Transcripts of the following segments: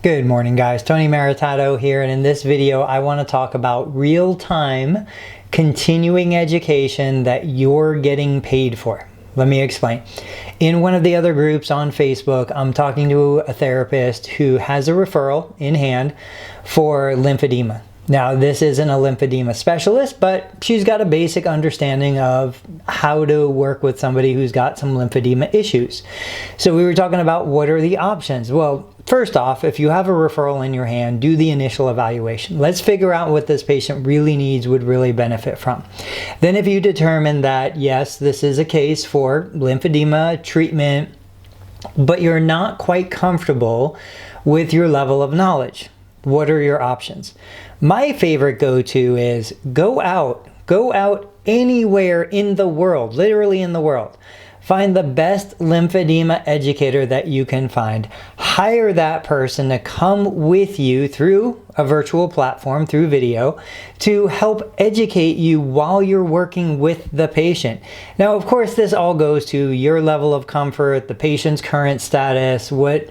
Good morning, guys. Tony Maritato here, and in this video I want to talk about real-time continuing education that you're getting paid for. Let me explain. In one of the other groups on Facebook, I'm talking to a therapist who has a referral in hand for lymphedema. Now, this isn't a lymphedema specialist, but she's got a basic understanding of how to work with somebody who's got some lymphedema issues. So we were talking about what are the options. Well, first off, if you have a referral in your hand, do the initial evaluation. Let's figure out what this patient really needs, would really benefit from. Then if you determine that, yes, this is a case for lymphedema treatment, but you're not quite comfortable with your level of knowledge, what are your options? My favorite go-to is go out anywhere in the world, literally in the world. Find the best lymphedema educator that you can find. Hire that person to come with you through a virtual platform, through video, to help educate you while you're working with the patient. Now, of course, this all goes to your level of comfort, the patient's current status, what's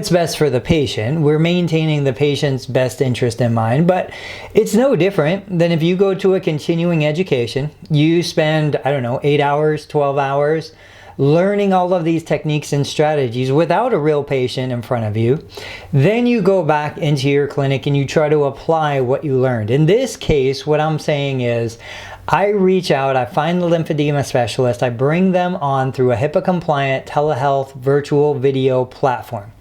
best for the patient. We're maintaining the patient's best interest in mind, but it's no different than if you go to a continuing education, you spend, 8 hours, 12 hours, learning all of these techniques and strategies without a real patient in front of you. Then you go back into your clinic and you try to apply what you learned. In this case, what I'm saying is I reach out, I find the lymphedema specialist, I bring them on through a HIPAA-compliant telehealth virtual video platform.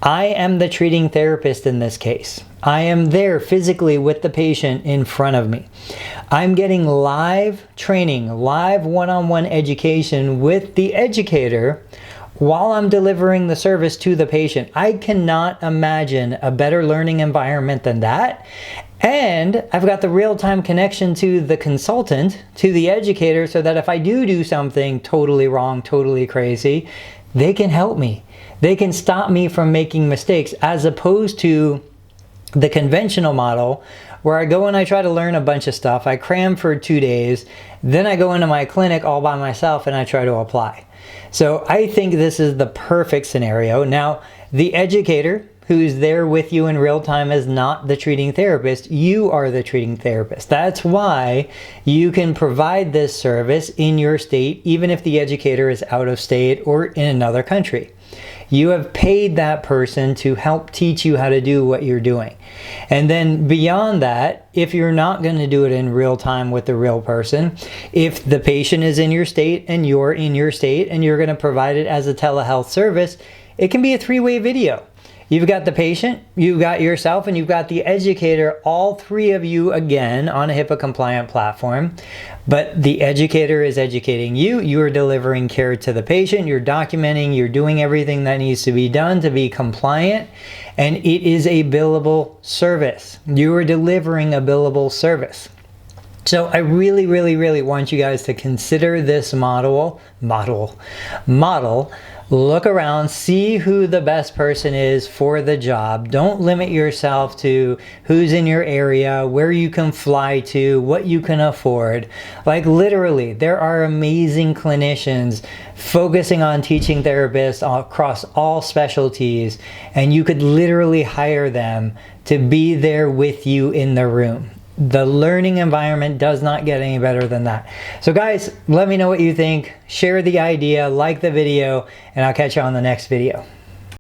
I am the treating therapist in this case. I am there physically with the patient in front of me. I'm getting live training, live one-on-one education with the educator while I'm delivering the service to the patient. I cannot imagine a better learning environment than that. And I've got the real-time connection to the consultant, to the educator, so that if I do something totally wrong, totally crazy, they can help me. They can stop me from making mistakes, as opposed to the conventional model where I go and I try to learn a bunch of stuff. I cram for 2 days, then I go into my clinic all by myself and I try to apply. So I think this is the perfect scenario. Now, the educator who's there with you in real time is not the treating therapist. You are the treating therapist. That's why you can provide this service in your state, even if the educator is out of state or in another country. You have paid that person to help teach you how to do what you're doing. And then beyond that, if you're not going to do it in real time with the real person, if the patient is in your state and you're in your state and you're going to provide it as a telehealth service, it can be a three-way video. You've got the patient, you've got yourself, and you've got the educator, all three of you again on a HIPAA-compliant platform. But the educator is educating you, you are delivering care to the patient, you're documenting, you're doing everything that needs to be done to be compliant, and it is a billable service. You are delivering a billable service. So I really want you guys to consider this model. Look around, see who the best person is for the job. Don't limit yourself to who's in your area, where you can fly to, what you can afford. Like literally, there are amazing clinicians focusing on teaching therapists across all specialties, and you could literally hire them to be there with you in the room. The learning environment does not get any better than that. So guys, let me know what you think. Share the idea, like the video, and I'll catch you on the next video.